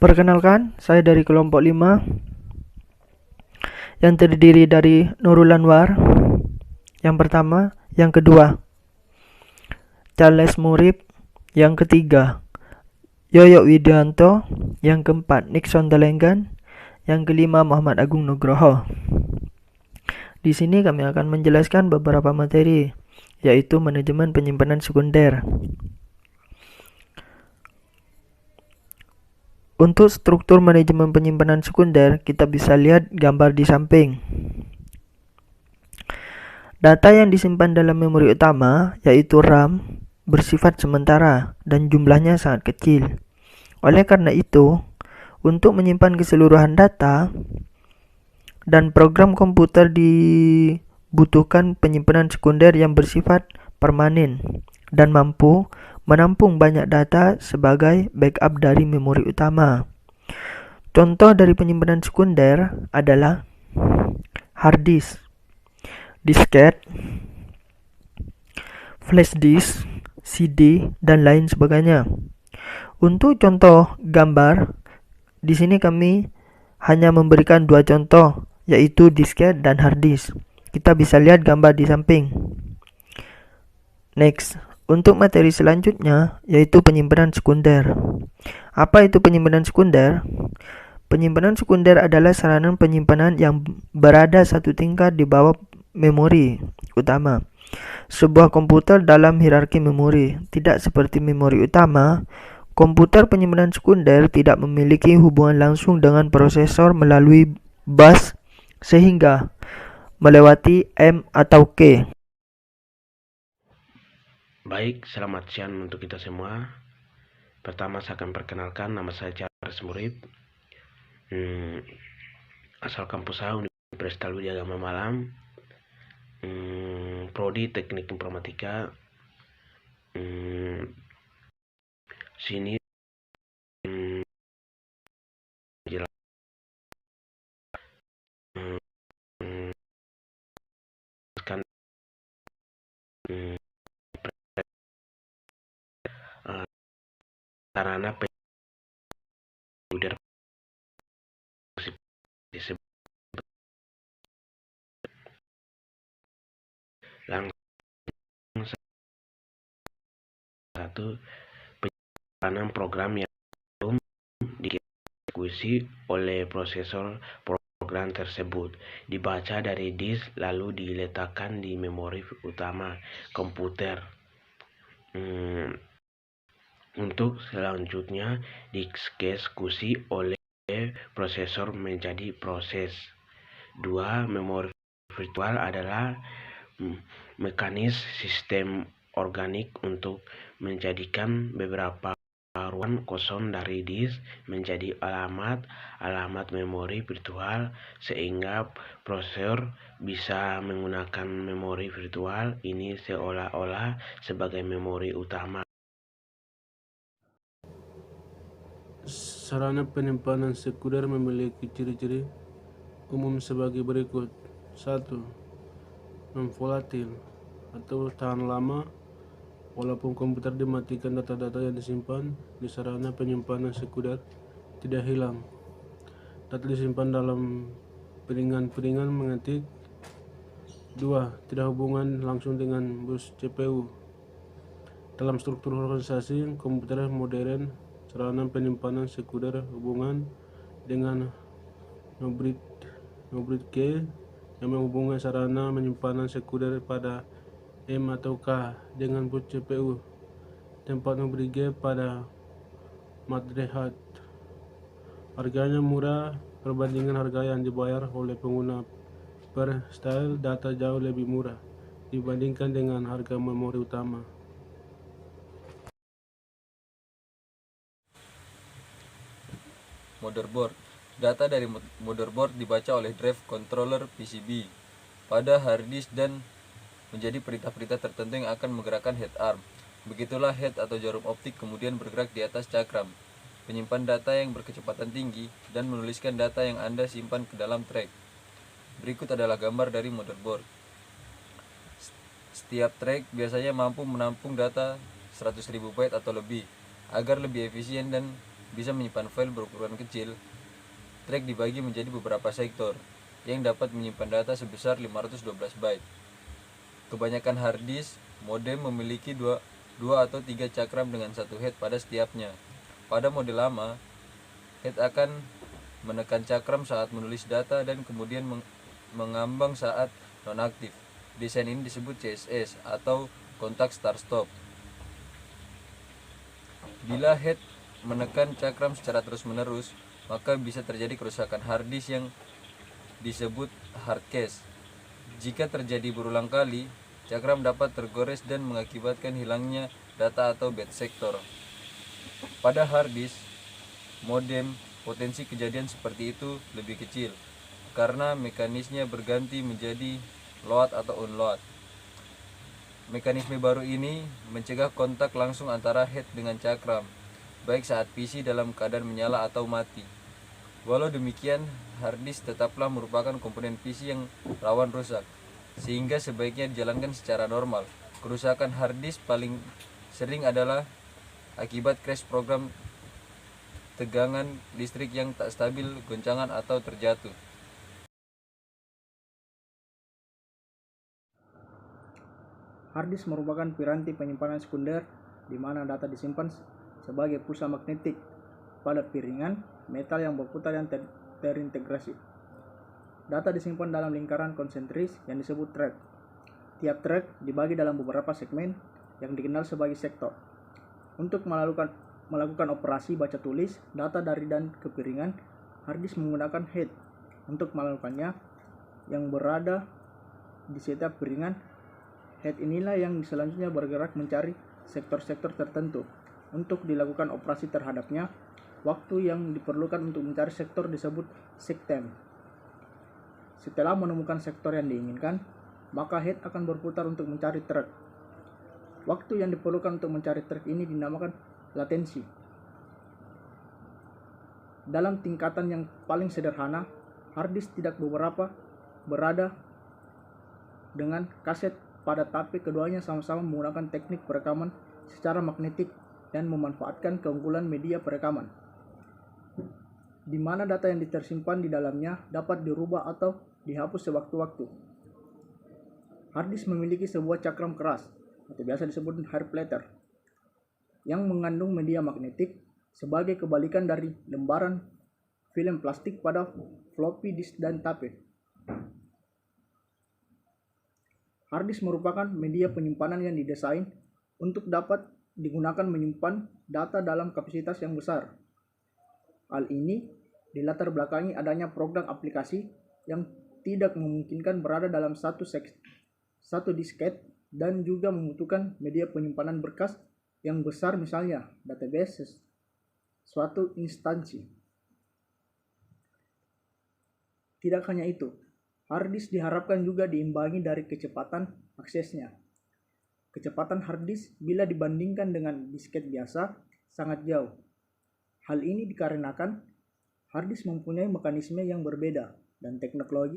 Perkenalkan, saya dari kelompok 5 yang terdiri dari Nurul Anwar yang pertama, yang kedua Charles Murib, yang ketiga Yoyo Widianto, yang keempat Nixon Delenggan, yang kelima Muhammad Agung Nugroho. Di sini kami akan menjelaskan beberapa materi, yaitu manajemen penyimpanan sekunder. Untuk struktur manajemen penyimpanan sekunder, kita bisa lihat gambar di samping. Data yang disimpan dalam memori utama, yaitu RAM, bersifat sementara dan jumlahnya sangat kecil. Oleh karena itu, untuk menyimpan keseluruhan data dan program komputer dibutuhkan penyimpanan sekunder yang bersifat permanen dan mampu menampung banyak data sebagai backup dari memori utama. Contoh dari penyimpanan sekunder adalah hard disk, disket, flash disk, CD, dan lain sebagainya. Untuk contoh gambar, di sini kami hanya memberikan dua contoh, yaitu disket dan hard disk. Kita bisa lihat gambar di samping. Next, untuk materi selanjutnya yaitu penyimpanan sekunder. Apa itu penyimpanan sekunder? Penyimpanan sekunder adalah sarana penyimpanan yang berada satu tingkat di bawah memori utama sebuah komputer dalam hierarki memori. Tidak seperti memori utama, komputer penyimpanan sekunder tidak memiliki hubungan langsung dengan prosesor melalui bus sehingga melewati M atau K. Baik, selamat siang untuk kita semua. Pertama saya akan perkenalkan, nama saya Charles Murib, asal kampus saya Universitas Widya Agama Malang, Prodi Teknik Informatika. Sini jelaskan sarana penyimpanan disebut langsung satu penyimpanan program yang belum dieksekusi oleh prosesor. Program tersebut dibaca dari disk lalu diletakkan di memori utama komputer. Untuk selanjutnya dieksekusi oleh prosesor menjadi proses. 2. Memori virtual adalah mekanisme sistem organik untuk menjadikan beberapa ruang kosong dari disk menjadi alamat memori virtual sehingga prosesor bisa menggunakan memori virtual ini seolah-olah sebagai memori utama. Sarana penyimpanan sekunder memiliki ciri-ciri umum sebagai berikut. 1. Non-volatil atau tahan lama. Walaupun komputer dimatikan, data-data yang disimpan di sarana penyimpanan sekunder tidak hilang. Data disimpan dalam piringan-piringan magnetik. 2. Tidak hubungan langsung dengan bus CPU. Dalam struktur organisasi komputer modern, sarana penyimpanan sekunder hubungan dengan Nobrid K yang menghubungkan sarana penyimpanan sekunder pada M atau K dengan bus CPU. Tempat Nobrid G pada Matrix. Harganya murah perbandingan harga yang dibayar oleh pengguna per style data jauh lebih murah dibandingkan dengan harga memori utama. Motherboard. Data dari motherboard dibaca oleh drive controller PCB pada hard disk dan menjadi perintah-perintah tertentu yang akan menggerakkan head arm. Begitulah head atau jarum optik kemudian bergerak di atas cakram, menyimpan data yang berkecepatan tinggi dan menuliskan data yang Anda simpan ke dalam track. Berikut adalah gambar dari motherboard. Setiap track biasanya mampu menampung data 100.000 byte atau lebih. Agar lebih efisien dan bisa menyimpan file berukuran kecil, track dibagi menjadi beberapa sektor yang dapat menyimpan data sebesar 512 byte. Kebanyakan hard disk modem memiliki dua atau 3 cakram dengan satu head pada setiapnya. Pada model lama, head akan menekan cakram saat menulis data dan kemudian mengambang saat nonaktif. Desain ini disebut CSS atau kontak start-stop. Bila head menekan cakram secara terus-menerus, maka bisa terjadi kerusakan hard disk yang disebut hard cache. Jika terjadi berulang kali, cakram dapat tergores dan mengakibatkan hilangnya data atau byte sektor. Pada hard disk modem, potensi kejadian seperti itu lebih kecil karena mekanismenya berganti menjadi load atau unload. Mekanisme baru ini mencegah kontak langsung antara head dengan cakram, baik saat PC dalam keadaan menyala atau mati. Walau demikian, hard disk tetaplah merupakan komponen PC yang rawan rusak, sehingga sebaiknya dijalankan secara normal. Kerusakan hard disk paling sering adalah akibat crash program, tegangan listrik yang tak stabil, goncangan atau terjatuh. Hard disk merupakan piranti penyimpanan sekunder di mana data disimpan sebagai pulsa magnetik pada piringan metal yang berputar yang terintegrasi. Data disimpan dalam lingkaran konsentris yang disebut track. Tiap track dibagi dalam beberapa segmen yang dikenal sebagai sektor. Untuk melakukan operasi baca tulis data dari dan ke piringan, hard disk menggunakan head untuk melakukannya yang berada di setiap piringan. Head inilah yang selanjutnya bergerak mencari sektor-sektor tertentu untuk dilakukan operasi terhadapnya. Waktu yang diperlukan untuk mencari sektor disebut seek time. Setelah menemukan sektor yang diinginkan, maka head akan berputar untuk mencari track. Waktu yang diperlukan untuk mencari track ini dinamakan latensi. Dalam tingkatan yang paling sederhana, hard disk tidak berada dengan kaset pada tapi keduanya sama-sama menggunakan teknik perekaman secara magnetik dan memanfaatkan keunggulan media perekaman, di mana data yang tersimpan di dalamnya dapat dirubah atau dihapus sewaktu-waktu. Hard disk memiliki sebuah cakram keras, atau biasa disebut hard platter, yang mengandung media magnetik sebagai kebalikan dari lembaran film plastik pada floppy disk dan tape. Hard disk merupakan media penyimpanan yang didesain untuk dapat digunakan menyimpan data dalam kapasitas yang besar. Hal ini dilatar belakangi adanya program aplikasi yang tidak memungkinkan berada dalam satu disket dan juga membutuhkan media penyimpanan berkas yang besar, misalnya database suatu instansi. Tidak hanya itu, hard disk diharapkan juga diimbangi dari kecepatan aksesnya. Kecepatan hard disk bila dibandingkan dengan disket biasa sangat jauh. Hal ini dikarenakan hard disk mempunyai mekanisme yang berbeda dan teknologi